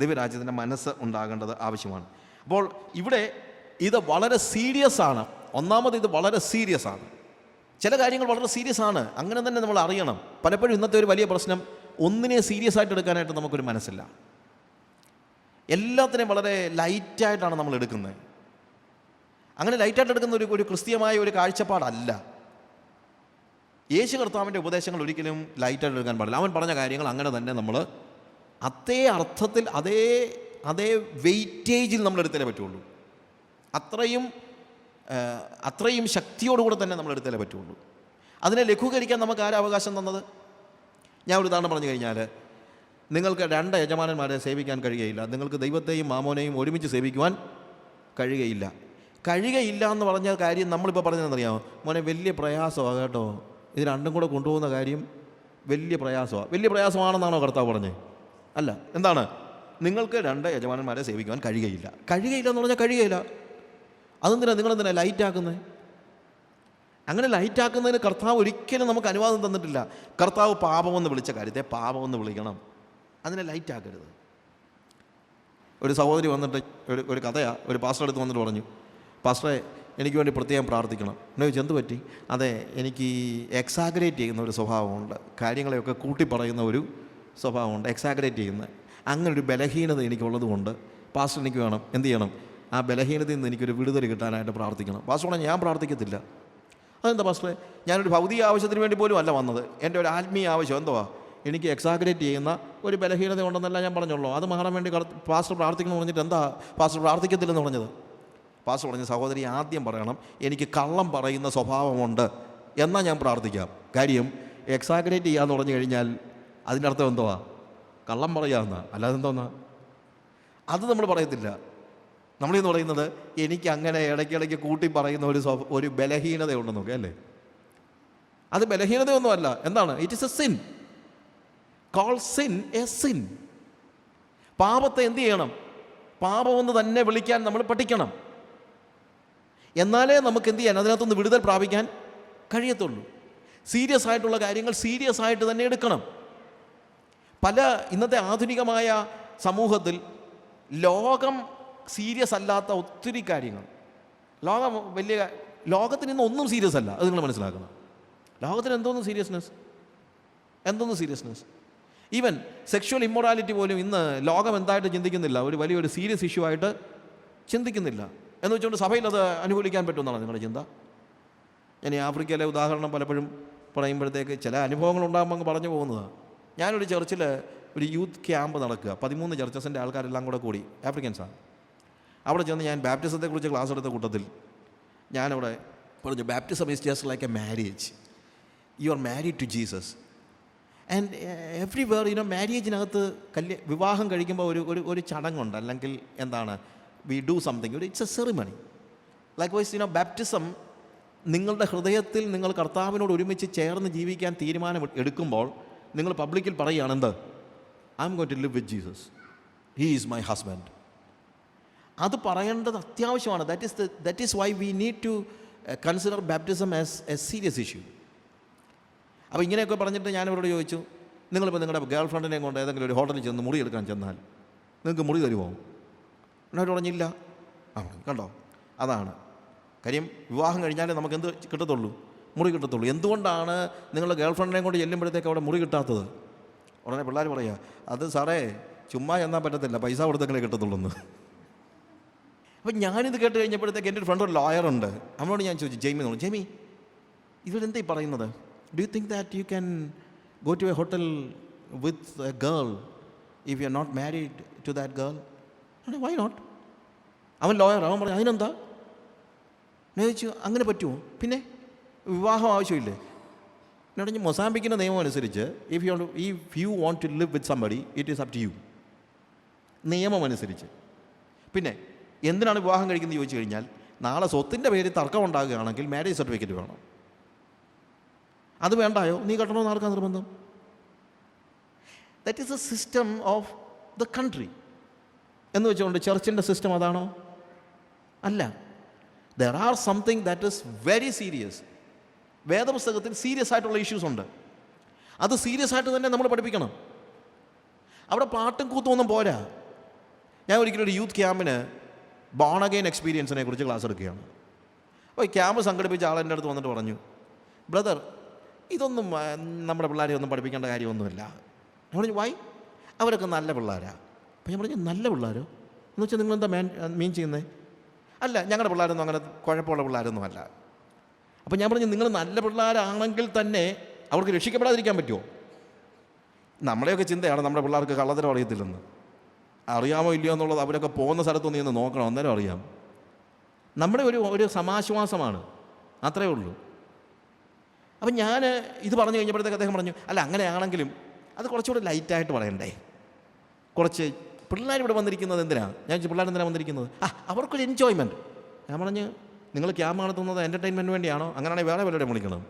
ദൈവരാജ്യത്തിൻ്റെ മനസ്സ് ഉണ്ടാകേണ്ടത് ആവശ്യമാണ്. അപ്പോൾ ഇവിടെ ഇത് വളരെ സീരിയസ് ആണ്. ഒന്നാമത് ഇത് വളരെ സീരിയസ് ആണ്. ചില കാര്യങ്ങൾ വളരെ സീരിയസ് ആണ്, അങ്ങനെ തന്നെ നമ്മൾ അറിയണം. പലപ്പോഴും ഇന്നത്തെ ഒരു വലിയ പ്രശ്നം, ഒന്നിനെ സീരിയസ് ആയിട്ട് എടുക്കാനായിട്ട് നമുക്കൊരു മനസ്സില്ല. എല്ലാത്തിനെയും വളരെ ലൈറ്റായിട്ടാണ് നമ്മൾ എടുക്കുന്നത്. അങ്ങനെ ലൈറ്റായിട്ട് എടുക്കുന്ന ഒരു ക്രിസ്തീയമായ ഒരു കാഴ്ചപ്പാടല്ല. യേശു കർത്താവിൻ്റെ ഉപദേശങ്ങൾ ഒരിക്കലും ലൈറ്റായിട്ട് എടുക്കാൻ പാടില്ല. അവൻ പറഞ്ഞ കാര്യങ്ങൾ അങ്ങനെ തന്നെ നമ്മൾ അതേ അർത്ഥത്തിൽ അതേ വെയിറ്റേജിൽ നമ്മൾ എടുത്തേ പറ്റുള്ളൂ. അത്രയും ശക്തിയോടുകൂടെ തന്നെ നമ്മൾ എടുത്തേ പറ്റുള്ളൂ. അതിനെ ലഘൂകരിക്കാൻ നമുക്ക് ആരാ അവകാശം തന്നത്? ഞാൻ ഒരു ഉദാഹരണം പറഞ്ഞു കഴിഞ്ഞാൽ, നിങ്ങൾക്ക് 2 യജമാനന്മാരെ സേവിക്കാൻ കഴിയുകയില്ല, നിങ്ങൾക്ക് ദൈവത്തെയും മാമോനെയും ഒരുമിച്ച് സേവിക്കുവാൻ കഴിയുകയില്ല എന്ന് പറഞ്ഞ കാര്യം നമ്മളിപ്പോൾ പറഞ്ഞതെന്നറിയാമോ? മോനെ, വലിയ പ്രയാസമാണ് കേട്ടോ, ഇത് രണ്ടും കൂടെ കൊണ്ടുപോകുന്ന കാര്യം വലിയ പ്രയാസമാണെന്നാണോ കർത്താവ് പറഞ്ഞത്? അല്ല. എന്താണ്? നിങ്ങൾക്ക് 2 യജമാനന്മാരെ സേവിക്കുവാൻ കഴിയുകയില്ല എന്ന് പറഞ്ഞാൽ കഴിയുകയില്ല. നിങ്ങളെന്തിനാ ലൈറ്റാക്കുന്നത്? അങ്ങനെ ലൈറ്റാക്കുന്നതിന് കർത്താവ് ഒരിക്കലും നമുക്ക് അനുവാദം തന്നിട്ടില്ല. കർത്താവ് പാപമെന്ന് വിളിച്ച കാര്യത്തെ പാപമെന്ന് വിളിക്കണം, അതിനെ ലൈറ്റാക്കരുത്. ഒരു സഹോദരി വന്നിട്ട് ഒരു കഥയാണ്, ഒരു പാസ്റ്റർ അടുത്ത് വന്നിട്ട് പറഞ്ഞു, പാസ്റ്ററെ എനിക്ക് വേണ്ടി പ്രത്യേകം പ്രാർത്ഥിക്കണം. എന്നെ ചോദിച്ചു, എന്ത് പറ്റി? അതെ, എനിക്ക് എക്സാഗ്രേറ്റ് ചെയ്യുന്ന ഒരു സ്വഭാവമുണ്ട്, കാര്യങ്ങളെയൊക്കെ കൂട്ടി പറയുന്ന ഒരു സ്വഭാവമുണ്ട്, എക്സാഗ്രേറ്റ് ചെയ്യുന്ന അങ്ങനെ ഒരു ബലഹീനത എനിക്കുള്ളത് കൊണ്ട് പാസ്റ്റർ എനിക്ക് വേണം, എന്ത് ചെയ്യണം? ആ ബലഹീനതയിൽ നിന്ന് എനിക്കൊരു വിടുതൽ കിട്ടാനായിട്ട് പ്രാർത്ഥിക്കണം. പാസ്റ്റർ പറഞ്ഞാൽ ഞാൻ പ്രാർത്ഥിക്കത്തില്ല. അതെന്താ പാസ്റ്ററെ? ഞാനൊരു ഭൗതിക ആവശ്യത്തിന് വേണ്ടി പോലും അല്ല വന്നത്, എൻ്റെ ഒരു ആത്മീയ ആവശ്യം എന്തുവാ? എനിക്ക് എക്സാഗ്രേറ്റ് ചെയ്യുന്ന ഒരു ബലഹീനത ഉണ്ടെന്നല്ല ഞാൻ പറഞ്ഞുള്ളൂ, അത് മാറാൻ വേണ്ടി പാസ്റ്റർ പ്രാർത്ഥിക്കണം എന്ന് പറഞ്ഞിട്ട് എന്താ പാസ്റ്റർ പ്രാർത്ഥിക്കത്തില്ലെന്ന് പറഞ്ഞത്? പാസ്റ്റർ പറഞ്ഞ, സഹോദരി ആദ്യം പറയണം എനിക്ക് കള്ളം പറയുന്ന സ്വഭാവമുണ്ട്, എന്നാൽ ഞാൻ പ്രാർത്ഥിക്കാം. കാര്യം എക്സാഗ്രേറ്റ് ചെയ്യാന്ന് പറഞ്ഞു കഴിഞ്ഞാൽ അതിൻ്റെ അർത്ഥം എന്തുവാ? കള്ളം പറയാമെന്ന, അല്ലാതെ എന്തോന്നാ? അത് നമ്മൾ പറയത്തില്ല. നമ്മളിന്ന് പറയുന്നത് എനിക്ക് അങ്ങനെ ഇടയ്ക്കിടയ്ക്ക് കൂട്ടി പറയുന്ന ഒരു ബലഹീനത ഉണ്ടെന്ന് നോക്കുക, അല്ലേ? അത് ബലഹീനതയൊന്നുമല്ല. എന്താണ്? It is a sin. Call sin a sin. പാപത്തെ എന്ത് ചെയ്യണം? പാപമെന്ന് തന്നെ വിളിക്കാൻ നമ്മൾ പഠിക്കണം. എന്നാലേ നമുക്ക് എന്ത് ചെയ്യാൻ, അതിനകത്തുനിന്ന് വിടുതൽ പ്രാപിക്കാൻ കഴിയത്തുള്ളൂ. സീരിയസ് ആയിട്ടുള്ള കാര്യങ്ങൾ സീരിയസ് ആയിട്ട് തന്നെ എടുക്കണം. ഇന്നത്തെ ആധുനികമായ സമൂഹത്തിൽ ലോകം സീരിയസ് അല്ലാത്ത ഒത്തിരി കാര്യങ്ങൾ, ലോകത്തിന് ഇന്ന് ഒന്നും സീരിയസ് അല്ല, അത് നിങ്ങൾ മനസ്സിലാക്കണം. ലോകത്തിന് എന്തോന്ന് സീരിയസ്നെസ്? ഈവൻ സെക്ഷുവൽ ഇമ്മൊറാലിറ്റി പോലും ഇന്ന് ലോകം എന്തായിട്ട് ചിന്തിക്കുന്നില്ല, ഒരു വലിയൊരു സീരിയസ് ഇഷ്യൂ ആയിട്ട് ചിന്തിക്കുന്നില്ല. എന്ന് വെച്ചുകൊണ്ട് സഭയിൽ അത് അനുകൂലിക്കാൻ പറ്റുമെന്നാണ് നിങ്ങളുടെ ചിന്ത? ഞാൻ ഈ ആഫ്രിക്കയിലെ ഉദാഹരണം പലപ്പോഴും പറയുമ്പോഴത്തേക്ക് ചില അനുഭവങ്ങൾ ഉണ്ടാകുമ്പോൾ അങ്ങ് പറഞ്ഞു പോകുന്നതാണ്. ഞാനൊരു ചർച്ചിൽ ഒരു യൂത്ത് ക്യാമ്പ് നടക്കുക, 13 ചർച്ചസിൻ്റെ ആൾക്കാരെല്ലാം കൂടി ആഫ്രിക്കൻസാണ്. അവിടെ ചെന്ന് ഞാൻ ബാപ്റ്റിസത്തെക്കുറിച്ച് ക്ലാസ് എടുത്ത കൂട്ടത്തിൽ ഞാനവിടെ പറഞ്ഞു, baptism is just like a marriage. You are married to Jesus. And everywhere മാരേജിനകത്ത് വിവാഹം കഴിക്കുമ്പോൾ ഒരു ചടങ്ങുണ്ട്, അല്ലെങ്കിൽ എന്താണ്, we do something, it's a ceremony. Likewise baptism നിങ്ങളുടെ ഹൃദയത്തിൽ നിങ്ങൾ കർത്താവിനോട് ഒരുമിച്ച് ചേർന്ന് ജീവിക്കാൻ തീരുമാനം എടുക്കുമ്പോൾ നിങ്ങൾ പബ്ലിക്കിൽ പറയുകയാണ്, എന്ത്? I am going to live with Jesus, he is my husband. അത് പറയേണ്ടത് അത്യാവശ്യമാണ്. That is why we need to consider baptism as a serious issue. അപ്പോൾ ഇങ്ങനെയൊക്കെ പറഞ്ഞിട്ട് ഞാൻ ഇവരോട് ചോദിച്ചു, നിങ്ങളിപ്പോൾ നിങ്ങളുടെ ഗേൾ ഫ്രണ്ടിനെ കൊണ്ട് ഏതെങ്കിലും ഒരു ഹോട്ടലിൽ ചെന്ന് മുറി എടുക്കാൻ ചെന്നാൽ നിങ്ങൾക്ക് മുറി തരുമോ? എന്നവർ പറഞ്ഞില്ല. കണ്ടോ, അതാണ് കാര്യം. വിവാഹം കഴിഞ്ഞാലേ നമുക്ക് എന്ത് കിട്ടത്തുള്ളൂ? മുറി കിട്ടത്തുള്ളൂ. എന്തുകൊണ്ടാണ് നിങ്ങളുടെ ഗേൾ ഫ്രണ്ടിനെ കൊണ്ട് ചെല്ലുമ്പോഴത്തേക്ക് അവിടെ മുറി കിട്ടാത്തത്? ഉടനെ പിള്ളേർ പറയുക, അത് സാറേ ചുമ്മാ ചെന്നാൽ പറ്റത്തില്ല, പൈസ കൊടുത്തെങ്കിലേ കിട്ടത്തുള്ളൂ എന്ന്. അപ്പം ഞാനിത് കേട്ട് കഴിഞ്ഞപ്പോഴത്തേക്ക് എൻ്റെ ഒരു ഫ്രണ്ട് ഒരു ലോയറുണ്ട്, അവനോട് ഞാൻ ചോദിച്ചു, ജെയ്മി ഇവരെന്താ ഈ പറയുന്നത്? Do you think that you can go to a hotel with a girl if you are not married to that girl? Why not? അവൻ ലോയർ, അവൻ പറഞ്ഞു അതിനെന്താ? ഞാൻ ചോദിച്ചു, അങ്ങനെ പറ്റുമോ? പിന്നെ വിവാഹം ആവശ്യമില്ലേ? എന്നുണ്ടെങ്കിൽ മൊസാംബിക്കിൻ്റെ നിയമം അനുസരിച്ച് if you want to live with somebody it is up to you, നിയമം അനുസരിച്ച്. പിന്നെ എന്തിനാണ് വിവാഹം കഴിക്കുന്നത് ചോദിച്ചു കഴിഞ്ഞാൽ നാളെ സ്വത്തിൻ്റെ പേരിൽ തർക്കം ഉണ്ടാകുകയാണെങ്കിൽ മാരേജ് സർട്ടിഫിക്കറ്റ് വേണം. അത് വേണ്ടായോ? നീ കെട്ടണമെന്ന് ആർക്കാ നിർബന്ധം? That is A system of the country. എന്ന് വെച്ചുകൊണ്ട് ചർച്ചിൻ്റെ സിസ്റ്റം അതാണോ? അല്ല. There are something that is very serious. വേദപുസ്തകത്തിൽ സീരിയസ് ആയിട്ടുള്ള ഇഷ്യൂസ് ഉണ്ട്. അത് സീരിയസ് ആയിട്ട് തന്നെ നമ്മൾ പഠിപ്പിക്കണം. അവിടെ പാട്ടും കൂത്തും ഒന്നും പോരാ. ഞാൻ ഒരിക്കലും ഒരു യൂത്ത് ക്യാമ്പിന് ബോൺ അഗെയിൻ എക്സ്പീരിയൻസിനെ കുറിച്ച് ക്ലാസ് എടുക്കുകയാണ്. അപ്പോൾ ഈ ക്യാമ്പ് സംഘടിപ്പിച്ച ആൾ എൻ്റെ അടുത്ത് വന്നിട്ട് പറഞ്ഞു, ബ്രദർ, ഇതൊന്നും നമ്മുടെ പിള്ളേരെ ഒന്നും പഠിപ്പിക്കേണ്ട കാര്യമൊന്നുമില്ല. ഞാൻ പറഞ്ഞു, വൈ? അവരൊക്കെ നല്ല പിള്ളേരാണ്. അപ്പോൾ ഞാൻ പറഞ്ഞു, നല്ല പിള്ളേരോ എന്ന് വെച്ചാൽ നിങ്ങളെന്താ മീൻ ചെയ്യുന്നത്? അല്ല, ഞങ്ങളുടെ പിള്ളേരൊന്നും അങ്ങനെ കുഴപ്പമുള്ള പിള്ളേരൊന്നും അല്ല. അപ്പോൾ ഞാൻ പറഞ്ഞു, നിങ്ങൾ നല്ല പിള്ളേരാണെങ്കിൽ തന്നെ അവർക്ക് രക്ഷിക്കപ്പെടാതിരിക്കാൻ പറ്റുമോ? നമ്മുടെയൊക്കെ ചിന്തയാണ് നമ്മുടെ പിള്ളേർക്ക് കള്ളത്തരം അറിയത്തില്ലെന്ന്. അറിയാമോ ഇല്ലയോ എന്നുള്ളത് അവരൊക്കെ പോകുന്ന സ്ഥലത്തൊന്ന് നിന്ന് നോക്കണം, അന്നേരം അറിയാം. നമ്മുടെ ഒരു സമാശ്വാസമാണ്, അത്രയേ ഉള്ളൂ. അപ്പം ഞാൻ ഇത് പറഞ്ഞു കഴിഞ്ഞപ്പോഴത്തേക്ക് അദ്ദേഹം പറഞ്ഞു, അല്ല അങ്ങനെയാണെങ്കിലും അത് കുറച്ചുകൂടെ ലൈറ്റായിട്ട് പറയണ്ടേ? കുറച്ച് പിള്ളേർ ഇവിടെ വന്നിരിക്കുന്നത് എന്തിനാണ്? ഞാൻ പിള്ളേർ എന്തിനാണ് വന്നിരിക്കുന്നത്? അവർക്കൊരു എൻജോയ്മെൻറ്റ്. ഞാൻ പറഞ്ഞു, നിങ്ങൾ ക്യാമ്പ് നടത്തുന്നത് എൻ്റർടൈൻമെൻറ്റ് വേണ്ടിയാണോ? അങ്ങനെയാണെങ്കിൽ വേറെ വല്ലവരെയും വിളിക്കണം.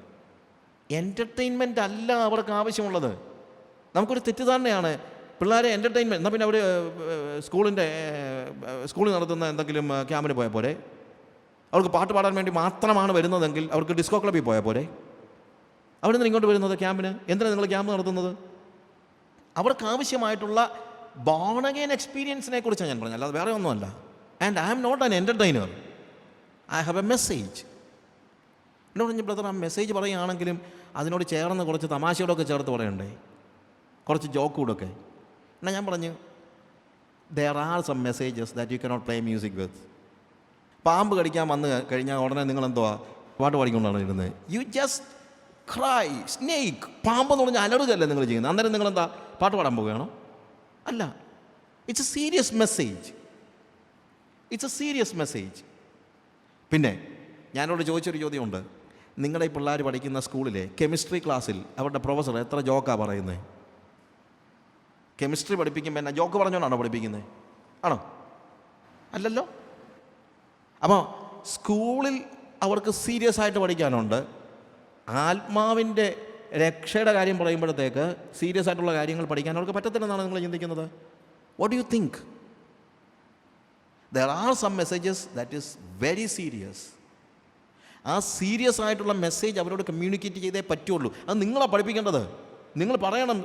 എൻ്റർടൈൻമെൻറ്റ് അല്ല അവർക്ക് ആവശ്യമുള്ളത്. നമുക്കൊരു തെറ്റിദ്ധാരണയാണ് പിള്ളേരെ എൻ്റർടൈൻമെൻറ്റ്. എന്നാൽ പിന്നെ അവർ സ്കൂളിൽ നടത്തുന്ന എന്തെങ്കിലും ക്യാമ്പിന് പോയാൽ പോരെ? അവർക്ക് പാട്ട് പാടാൻ വേണ്ടി മാത്രമാണ് വരുന്നതെങ്കിൽ അവർക്ക് ഡിസ്കോ ക്ലബ്ബിൽ പോയാൽ പോരെ? അവിടെ നിന്ന് ഇങ്ങോട്ട് വരുന്നത് ക്യാമ്പിന്? എന്തിനാണ് നിങ്ങൾ ക്യാമ്പ് നടത്തുന്നത്? അവർക്ക് ആവശ്യമായിട്ടുള്ള ബോൺ അഗെയിൻ എക്സ്പീരിയൻസിനെ കുറിച്ചാണ് ഞാൻ പറഞ്ഞത്, അല്ലാതെ വേറെ ഒന്നുമല്ല. And I am not an entertainer, I have a message. എന്നോട് പറഞ്ഞു, ബ്രദർ, ആ മെസ്സേജ് പറയുകയാണെങ്കിലും അതിനോട് ചേർന്ന് കുറച്ച് തമാശയോടൊക്കെ ചേർത്ത് പറയണ്ടേ, കുറച്ച് ജോക്കൂടൊക്കെ. എന്നാൽ ഞാൻ പറഞ്ഞു, there are some messages that you cannot play music with. പാമ്പ് കടിക്കാൻ വന്ന് കഴിഞ്ഞാൽ ഉടനെ നിങ്ങൾ എന്തുവാ പാട്ട് പാടിക്കൊണ്ടാണ് ഇരുന്നത്? You just cry snake. പാമ്പെന്ന് പറഞ്ഞാൽ അലറുകയല്ലേ നിങ്ങൾ ചെയ്യുന്നത്? അന്നേരം നിങ്ങളെന്താ പാട്ട് പാടാൻ പോവുകയാണോ? അല്ല. It's A serious message. It's A serious message. പിന്നെ ഞാനോട് ചോദിച്ചൊരു ചോദ്യമുണ്ട്. നിങ്ങളുടെ ഈ പിള്ളേർ പഠിക്കുന്ന സ്കൂളിലെ കെമിസ്ട്രി ക്ലാസ്സിൽ അവരുടെ പ്രൊഫസർ എത്ര ജോക്കാണ് പറയുന്നത്? കെമിസ്ട്രി പഠിപ്പിക്കുമ്പോൾ എന്നാ ജോക്ക് പറഞ്ഞോണ്ടാണോ പഠിപ്പിക്കുന്നത്? ആണോ? അല്ലല്ലോ. അപ്പോൾ സ്കൂളിൽ അവർക്ക് സീരിയസ് ആയിട്ട് പഠിക്കാനുണ്ട്. ആത്മാവിൻ്റെ രക്ഷയുടെ കാര്യം പറയുമ്പോഴത്തേക്ക് സീരിയസ് ആയിട്ടുള്ള കാര്യങ്ങൾ പഠിക്കാൻ അവർക്ക് പറ്റത്തില്ലെന്നാണ് നിങ്ങൾ ചിന്തിക്കുന്നത്. What do you think? There are some messages that is very serious. ആ സീരിയസ് ആയിട്ടുള്ള മെസ്സേജ് അവരോട് കമ്മ്യൂണിക്കേറ്റ് ചെയ്തേ പറ്റുള്ളൂ. അത് നിങ്ങളാണ് പഠിപ്പിക്കേണ്ടത്. നിങ്ങൾ പറയണം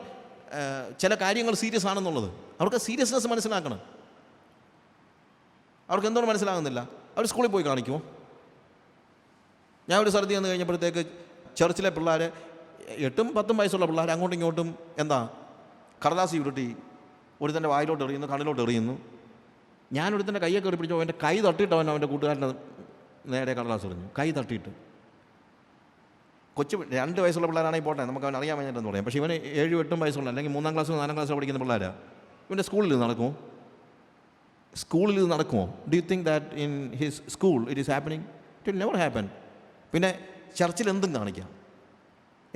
ചില കാര്യങ്ങൾ സീരിയസ് ആണെന്നുള്ളത്. അവർക്ക് സീരിയസ്നെസ് മനസ്സിലാക്കണം. അവർക്ക് എന്തുകൊണ്ട് മനസ്സിലാകുന്നില്ല? അവർ സ്കൂളിൽ പോയി കാണിക്കുമോ? ഞാൻ ഒരു സ്ഥലത്ത് ചെന്ന് കഴിഞ്ഞപ്പോഴത്തേക്ക് ചർച്ചിലെ പിള്ളേർ 8-10 വയസ്സുള്ള പിള്ളേർ അങ്ങോട്ടും ഇങ്ങോട്ടും എന്താ കടലാസി ഉരുട്ടി ഒരുത്തൻ്റെ വായിലോട്ട് എറിയുന്നു, കണ്ണിലോട്ട് എറിയുന്നു. ഞാനൊരുത്തൻ്റെ കൈയൊക്കെ ഒരു പിടിച്ചോ, അവൻ്റെ കൈ തട്ടിയിട്ട് അവൻ്റെ കൂട്ടുകാരൻ്റെ നേരെ കടലാസ് എറിഞ്ഞു. കൈ തട്ടിയിട്ട്. കൊച്ചു 2 വയസ്സുള്ള പിള്ളേരാണെങ്കിൽ പോട്ടെ, നമുക്ക് അവൻ അറിയാൻ വേണ്ടിയിട്ടെന്ന് പറയാം. പക്ഷേ ഇവന് 7-8 വയസ്സുള്ള അല്ലെങ്കിൽ 3-ാം ക്ലാസ്സിലോ 4-ാം ക്ലാസ്സിലോ പഠിക്കുന്ന പിള്ളേരാണ്. ഇവൻ്റെ സ്കൂളിൽ ഇത് നടക്കുമോ? സ്കൂളിൽ ഇത് നടക്കുമോ? Do you think that in his school it is happening? It will never happen. പിന്നെ ചർച്ചിൽ എന്തും കാണിക്കാം.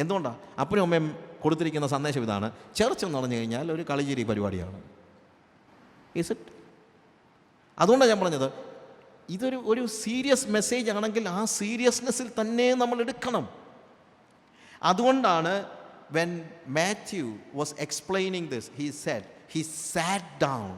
എന്തുകൊണ്ടാണ്? അപ്പനും അമ്മയും കൊടുത്തിരിക്കുന്ന സന്ദേശം ഇതാണ്: ചർച്ച് എന്ന് പറഞ്ഞു കഴിഞ്ഞാൽ ഒരു കളിചിരി പരിപാടിയാണ്. Is it? അതുകൊണ്ടാണ് ഞാൻ പറഞ്ഞത്, ഇതൊരു സീരിയസ് മെസ്സേജ് ആണെങ്കിൽ ആ സീരിയസ്നെസ്സിൽ തന്നെ നമ്മൾ എടുക്കണം. അതുകൊണ്ടാണ് when Matthew was explaining this, he said, he sat down.